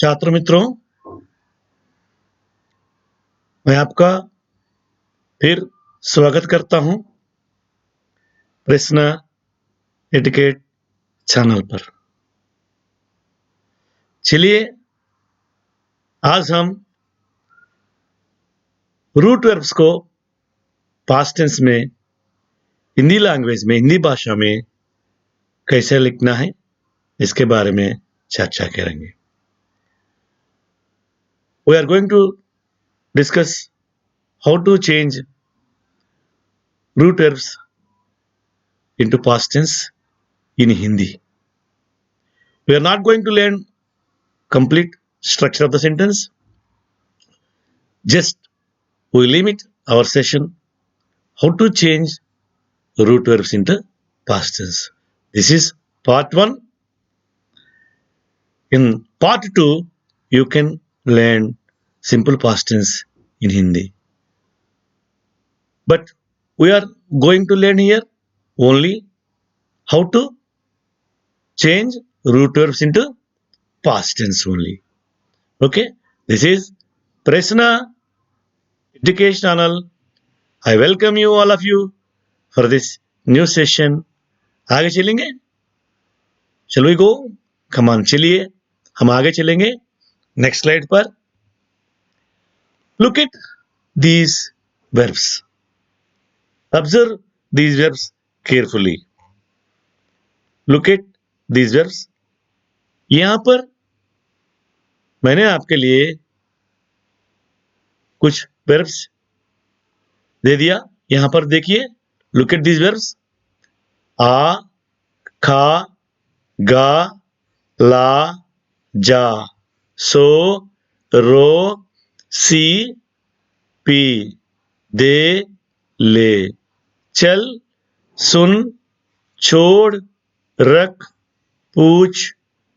छात्र मित्रों, मैं आपका फिर स्वागत करता हूं प्रश्न एटिकेट चैनल पर। चलिए आज हम रूट वर्ब्स को पास्ट टेंस में हिंदी लैंग्वेज में, हिंदी भाषा में कैसे लिखना है इसके बारे में चर्चा करेंगे। We are going to discuss how to change root verbs into past tense in Hindi. We are not going to learn complete structure of the sentence. Just we limit our session how to change root verbs into past tense. This is part 1. In part 2, you can learn simple past tense in Hindi. But we are going to learn here only how to change root verbs into past tense only. Okay, this is Prashna Education Channel. I welcome you, all of you, for this new session. आगे चलेंगे? Shall we go? Come on, चलिए हम आगे चलेंगे next slide पर। Look at these verbs. Observe these verbs carefully. Look at these verbs. यहां पर मैंने आपके लिए कुछ verbs दे दिया। यहां पर देखिए, look at these verbs. आ, खा, गा, ला, जा, सो, रो, सी, पी, दे, ले, चल, सुन, छोड़, रख, पूछ,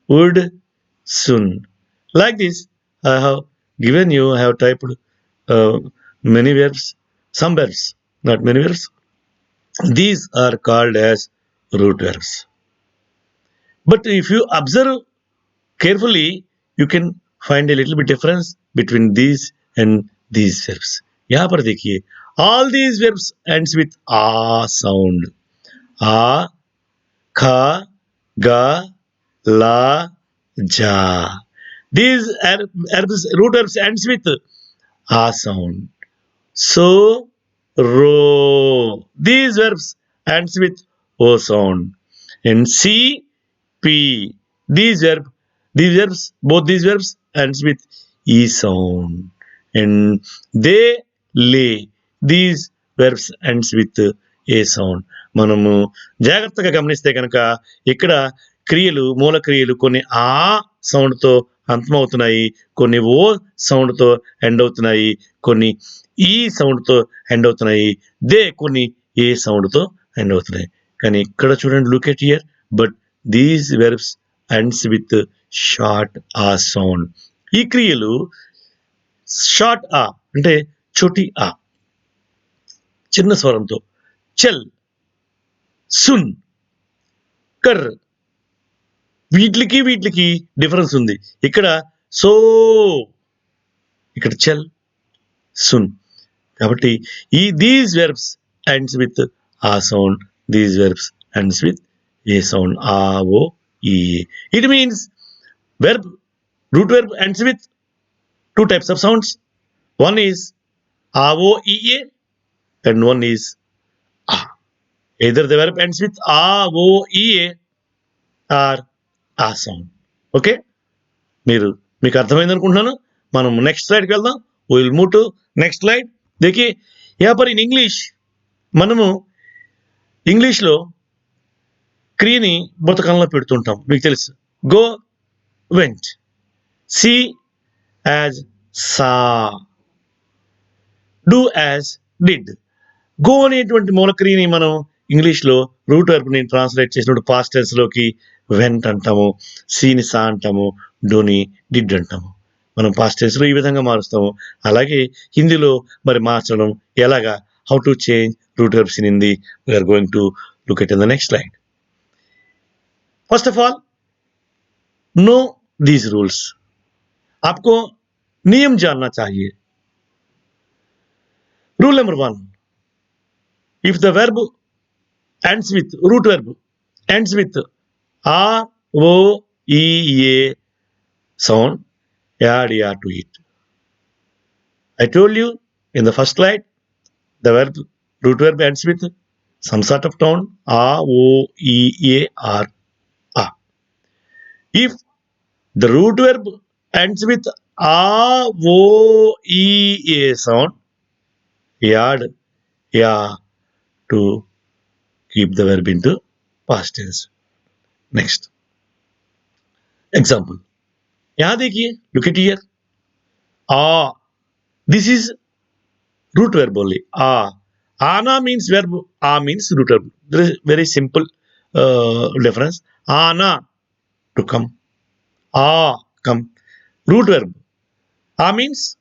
उड़, सुन. Like this, I have given you, I have typed many verbs, some verbs, not many verbs. These are called as root verbs. But if you observe carefully, you can find a little bit difference between these and these verbs. यहाँ पर देखिए, all these verbs ends with a sound. आ, खा, गा, ला, जा. These verbs, root verbs ends with a sound. So, ro. These verbs ends with o sound. And see, p. These verbs, both these verbs ends with e sound. And they, lay. These verbs ends with A sound. మనము జాగ్రత్తగా గమనిస్తే కనుక ఇక్కడ క్రియలు, మూల క్రియలు కొన్ని ఆ సౌండ్తో అంతమవుతున్నాయి, కొన్ని ఓ సౌండ్తో ఎండ్ అవుతున్నాయి, కొన్ని ఈ సౌండ్తో ఎండ్ అవుతున్నాయి, దే కొన్ని ఏ సౌండ్తో ఎండ్ అవుతున్నాయి. కానీ ఇక్కడ చూడండి, look at here, but these verbs ends with short ఆ సౌండ్. ఈ క్రియలు షార్ట్ ఆ అంటే చోటి ఆ, చిన్న స్వరంతో. చల్, సున్, కర్, వీటికి డిఫరెన్స్ ఉంది. ఇక్కడ సో, ఇక్కడ చల్, సున్. కాబట్టి దీస్ వెర్బ్స్ ఎండ్స్ విత్ ఆ sound, these verbs ends with a sound, ఆ, ఓ, ఈ. It means verb, root verb ends with two types of sounds. One is a, o, e, a, and one is a. Either the verb ends with a, o, e, a or a sound. Okay, మీకు అర్థమైంది అనుకుంటున్నాను. మనం next స్లైడ్కి వెళ్దాం. Will move to next slide. देखिए यहाँ पर in English మనము ఇంగ్లీష్లో క్రియని బుతకంలో పెడుతుంటాం, మీకు తెలుసు. Go, went. See as saw. Do as did. Go అనేటువంటి మూలక్రియని మనం ఇంగ్లీష్లో రూట్ వర్బ్ని ట్రాన్స్లేట్ చేసినప్పుడు పాస్ట్ టెన్స్లోకి వెంట్ అంటాము, సీని సా అంటాము, డూని డిడ్ అంటాము. మనం పాస్ట్ టెన్స్లో ఈ విధంగా మారుస్తాము. అలాగే హిందీలో మరి మార్చడం ఎలాగా, how to change root verbs in Hindi, we are going to look at in the next slide. First of all, know these rules. आपको नियम जानना चाहिए. Rule number 1, if the verb ends with root verb ends with a, o, e, a sound, add ya to it. I told you in the first slide, the root verb ends with some sort of tone, a, o, e, a, or a. If the root verb ends with a, o, e, a sound, add ya to keep the verb into past tense. Next example. यहाँ देखिए, look at here. Uh, this is root verb only. आ, आना means verb. Uh means root verb. There is very simple difference. आना to come. Uh come. Root verb. Uh means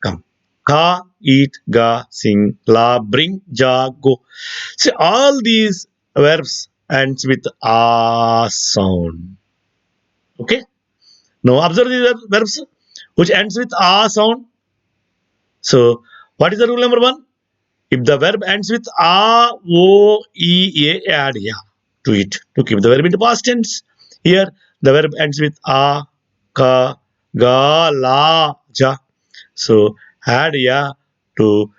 come. Ka, eat, ga, sing, la, bring, ja, go. See, all these verbs ends with a sound. Okay. Now observe these verbs which ends with a sound. So what is the rule number 1? If the verb ends with a, o, e, a, add ya to it to keep the verb into past tense. Here the verb ends with a, ka, ga, la, ja. So add ya to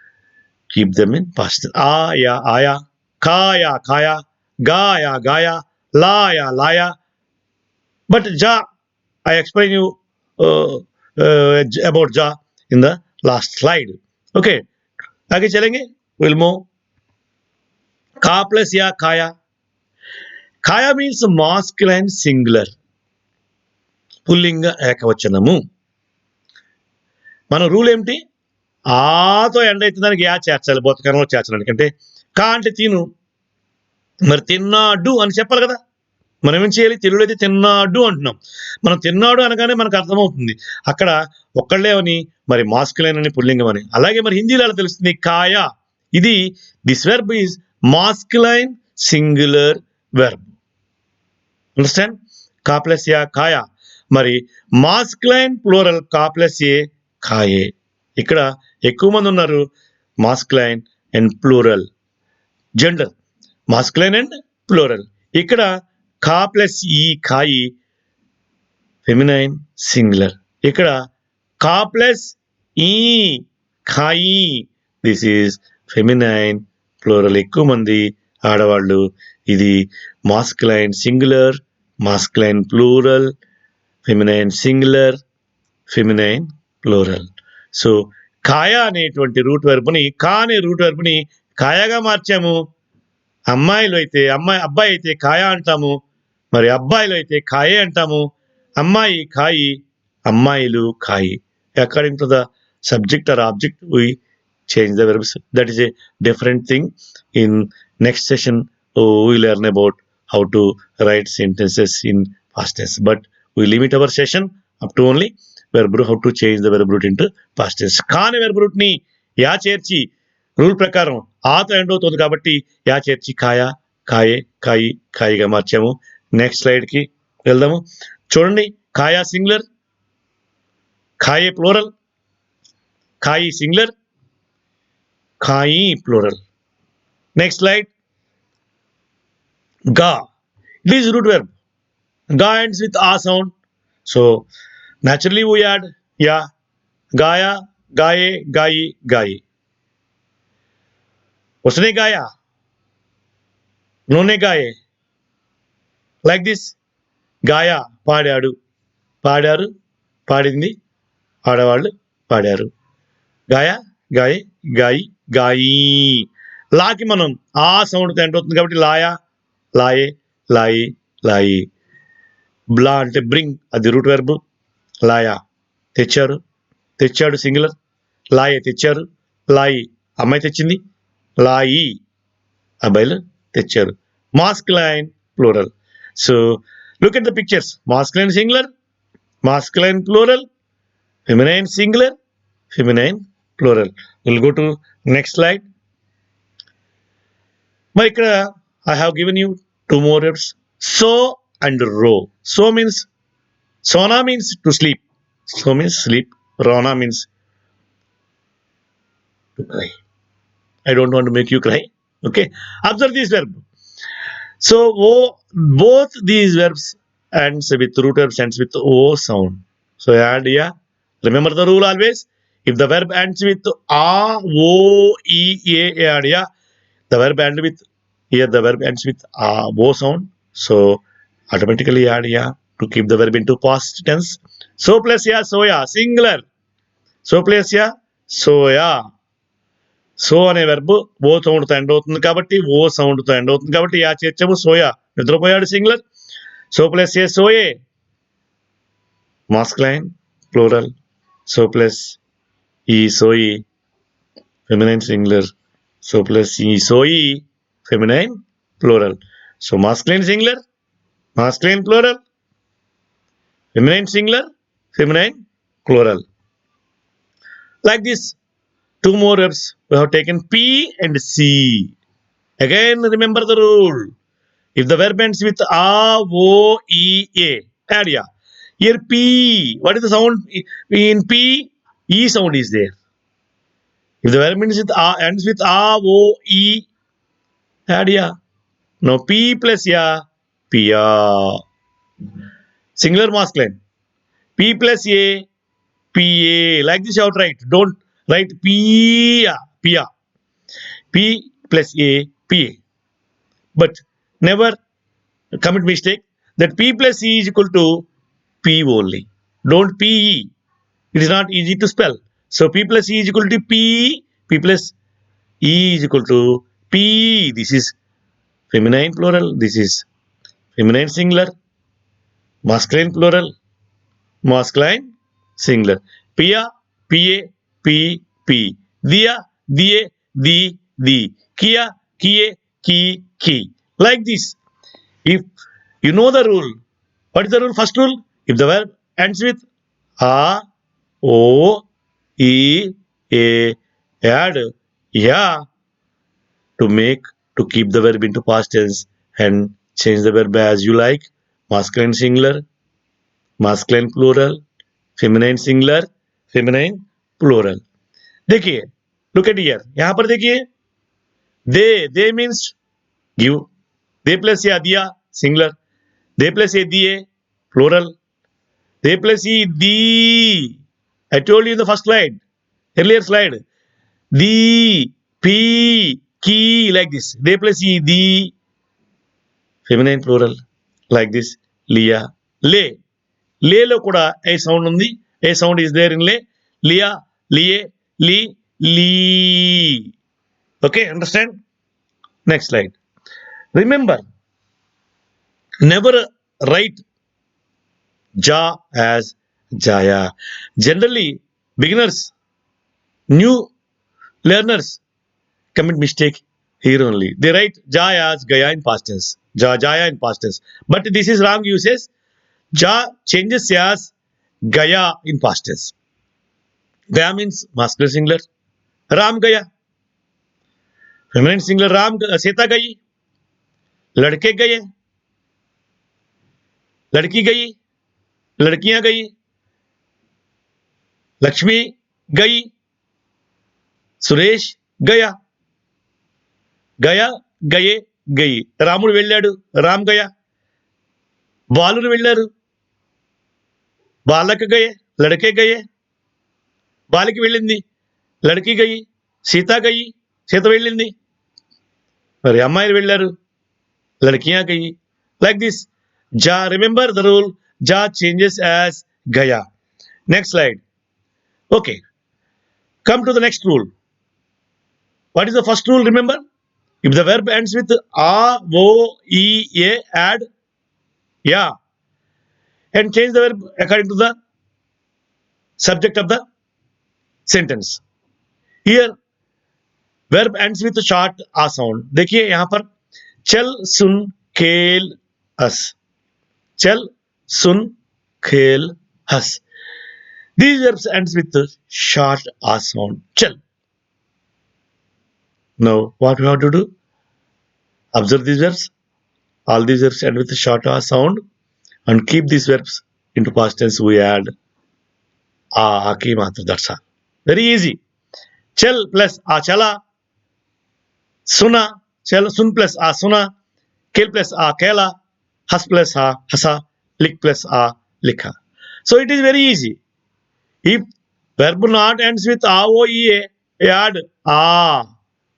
keep them in past tense. A ya, aya, ka ya, kaya, ga ya, gaya, la ya, laya. But ja, I explain you about ja in the last slide. Okay, आगे चलेंगे. We'll move. का plus या खाया. खाया means masculine singular. పుల్లింగ ఏకవచనము. మన rule ఏమిటి? ఆతో end అయితే దానికి యా చేర్చాలి, బోతకరణంలో చేర్చడానికి. అంటే కా అంటే తిను, మరి తిన్నాడు అని చెప్పాలి కదా. మనం ఏం చేయాలి? తెలుగులో అయితే తిన్నాడు అంటున్నాం. మనం తిన్నాడు అనగానే మనకు అర్థమవుతుంది అక్కడ ఒక్కళ్ళే అని, మరి మాస్కులైన్ అని, పుల్లింగం అని. అలాగే మరి హిందీలో అలా తెలుస్తుంది. కాయా, ఇది this verb is masculine singular verb. Understand? కా ప్లస్ యా కాయా. మరి మాస్కులైన్ ప్లూరల్ కా ప్లస్ ఏ కాయే. ఇక్కడ ఎక్కువ మంది ఉన్నారు. Masculine and plural gender, masculine and plural. ఇక్కడ కా ప్లస్ ఈ కాయి ఫెమినైన్ సింగులర్. ఇక్కడ కా ప్లస్ ఈ కాయి దిస్ ఈజ్ ఫెమినైన్ ప్లూరల్. ఎక్కువ మంది ఆడవాళ్ళు. ఇది masculine singular, masculine plural, feminine singular, feminine plural. So కాయా అనేటువంటి రూట్ వెర్బ్ని, కా అనే రూట్ వెర్బ్ని కాయాగా మార్చాము. అమ్మాయిలు అయితే అబ్బాయి అయితే కాయా అంటాము, మరి అబ్బాయిలు అయితే కాయే అంటాము. అమ్మాయి కాయి, అమ్మాయిలు కాయి. According to the subject or object we change the verbs. That is a different thing. In next session we learn about how to write sentences in past tense, but we limit our session up to only verb root, how to change the verb root into past tense. కాని verb root ని yeah చేర్చి, rule ప్రకారం ఆతో end అవుతుంది కాబట్టి yeah చేర్చి కాయా, కాయే, కాయి, కాయిగా మార్చాము. Next slide కి వెళ్దాము. చూడండి, కాయా సింగులర్, కాయే ప్లూరల్, కాయి సింగులర్, కాయి ప్లూరల్. Next slide. గా, it is root verb. Ga ends with a sound, so naturally we add ya. Gaya, gaye, gayi, gayi. उसने गाया, उन्होंने गाए. Like this. గాయా పాడాడు, పాడారు, పాడింది, ఆడవాళ్ళు పాడారు. గాయ, గాయే, గాయి, గాయి. లాకి మనం ఆ సౌండ్తో ఎండ్ అవుతుంది కాబట్టి లాయా, లాయే, లాయి, లాయి. బ్లా అంటే బ్రింగ్, అది రూట్ వెర్బ్. లాయా తెచ్చారు, తెచ్చాడు సింగులర్. లాయే తెచ్చారు, లాయి అమ్మాయి తెచ్చింది, లాయి అబ్బాయిలు తెచ్చారు. Masculine plural. So look at the pictures. Masculine singular, masculine plural, feminine singular, feminine plural. We'll go to next slide. But ఇక్కడ I have given you two more words. So and ro. So means, sona means to sleep. So means sleep. Rona means to cry. I don't want to make you cry. Okay. Observe this verb. So both these verbs ends with root verbs ends with O sound. So add yeah. Remember the rule always. If the verb ends with A, O, E, A, add yeah. The verb ends with here. The verb ends with A, O sound. So automatically add yeah to keep the verb into past tense. So plus yeah, soya singular. So plus yeah, soya. సో అనే verb O sound తో end అవుతుంది కాబట్టి O sound తో end అవుతుంది కాబట్టి యా చేర్చాము సోయా నిద్రపోయాడు సింగులర్ సో ప్లస్ ఏ సోయే మాస్క్లైన్ ప్లూరల్ సో ప్లస్ ఈ సోయి ఫెమినైన్ సింగులర్ సో ప్లస్ ఈ సోయి feminine plural so masculine singular masculine plural feminine singular feminine plural like this two more verbs we have taken P and C. Again remember the rule. If the verb ends with A, O, E, A, add ya. Here P, what is the sound? In P, E sound is there. If the verb ends with A, O, E, add ya. Now P plus ya, Pia. Singular masculine. P plus A, PA. Like this you have to write. Don't write Pia, Pia. P plus A, PA. But never commit mistake that P plus E is equal to P only. Don't PE. It is not easy to spell. So P plus E is equal to P. P plus E is equal to P. This is feminine plural. This is feminine singular. Masculine plural. Masculine singular. Pia, PA, P, P. Dia, Die, Di, Di. Kia, Kie, Ki, Ki. Like this. If you know the rule, what is the rule? First rule, if the verb ends with A, O, E, A, add ya to keep the verb into past tense and change the verb as you like. Masculine singular, masculine plural, feminine singular, feminine plural. देखिए, look at here. यहाँ पर देखिए, they means give. They plus या दिया singular. They plus a diye plural. They plus e the. I told you in the first slide, earlier slide. The, p, ki, like this. They plus e the feminine plural, like this. Liya, le. Le lo kuda a sound undi. A sound is there in le. Liya, liye, li, li. Okay, understand? Next slide. Remember, never write ja as jaya. Generally, beginners, new learners commit mistake here only. They write ja as gaya in past tense. Jaya in past tense. But this is wrong usage. Ja changes as gaya in past tense. Gaya means masculine singular. Ram gaya. Feminine singular Ram Sita gayi. लड़के गए लड़की गई लड़कियां गई लक्ष्मी गई సురేష్ గయా గయా గయే గయి రాముడు వెళ్ళాడు రామ్ గయా బాలురు వెళ్ళారు బాలక గయే లడకే గయే బాలికి వెళ్ళింది లడకి గయి సీత గయి సీత వెళ్ళింది మరి అమ్మాయిలు వెళ్ళారు లడకియా గయి లైక్ దిస్ జా రిమెంబర్ ద రూల్ జా changes as Gaya next slide okay come to the next rule. What is the first rule? Remember, if the verb ends with a, o, e, a, add ya and change the verb according to the subject of the sentence. Here, verb ends with a short a sound. देखिए यहाँ पर चल सुन खेल हंस चल सुन खेल हंस. These verbs ends with a short a sound. Chal. Now, what we have to do? Observe these verbs. All these verbs end with a short a sound and keep these verbs into past tense we add आ की मात्र, that's all. Very easy. चल plus आ चला, सुना, चल सुन plus आ सुना, kill plus a kela, has plus a hasa, lick plus a likha. So it is very easy. If verb not ends with a o e a, add a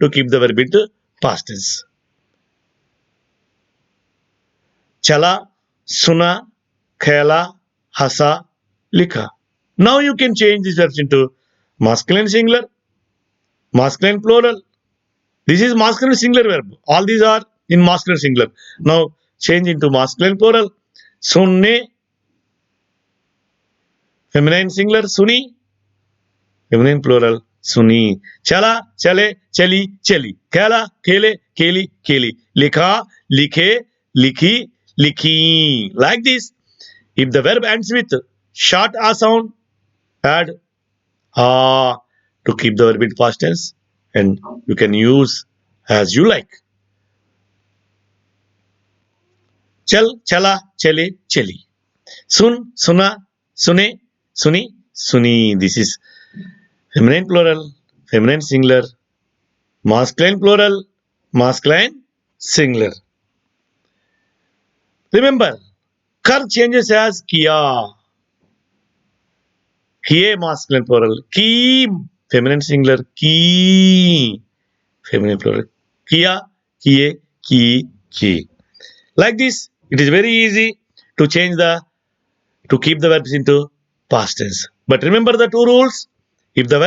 to keep the verb into past tense. Chala, suna, khela, hasa, likha. Now you can change these verbs into masculine singular, masculine plural. This is masculine singular verb. All these are in masculine singular. Now change into masculine plural. Sunne, feminine singular, suni, feminine plural, suni. Chala, chale, chali, chali. Khela, khele, kheli, kheli. Likha, likhe, likhi, likhi. Like this. If the verb ends with short a sound, add a to keep the verb in past tense, and you can use as you like. Chal, chala, chale, chali. Sun, suna, sune, suni, suni. This is feminine plural, feminine singular, masculine plural, masculine singular. Remember, kar changes as kiya. Kiye masculine plural, ki feminine singular, ki feminine plural, kiya, kiye, ki, ki. Like this, it is very easy to change to keep the verbs into past tense. But remember the two rules. If the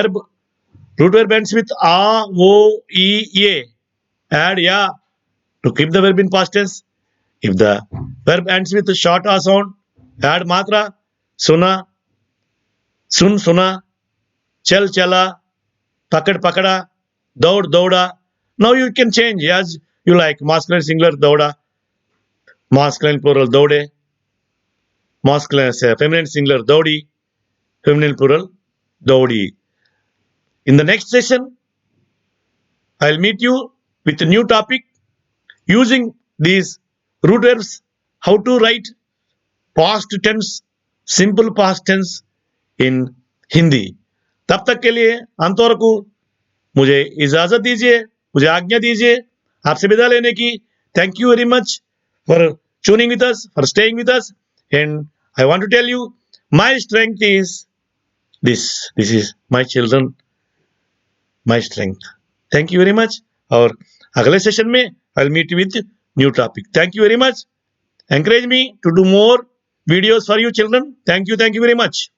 root verb ends with a, o, e, a, add ya to keep the verb in past tense. If the verb ends with a short a sound, add matra, suna, sun, suna, chal, chala, pakad, pakada, daud, dauda. Now you can change as you like. Masculine singular, dauda, masculine plural, daude, masculine feminine singular, daudi, feminine plural, daudi. In the next session, I'll meet you with a new topic using these root verbs, how to write past tense, simple past tense in Hindi. तब तक के लिए अंतोरकु मुझे इजाजत दीजिए, मुझे आज्ञा दीजिए आपसे विदा लेने की. Thank you very much for tuning with us, for staying with us, and I want to tell you my strength is this. This is my children, my strength. Thank you very much. और अगले session में I'll meet you with new topic. Thank you very much. Encourage me to do more videos for you children. Thank you very much.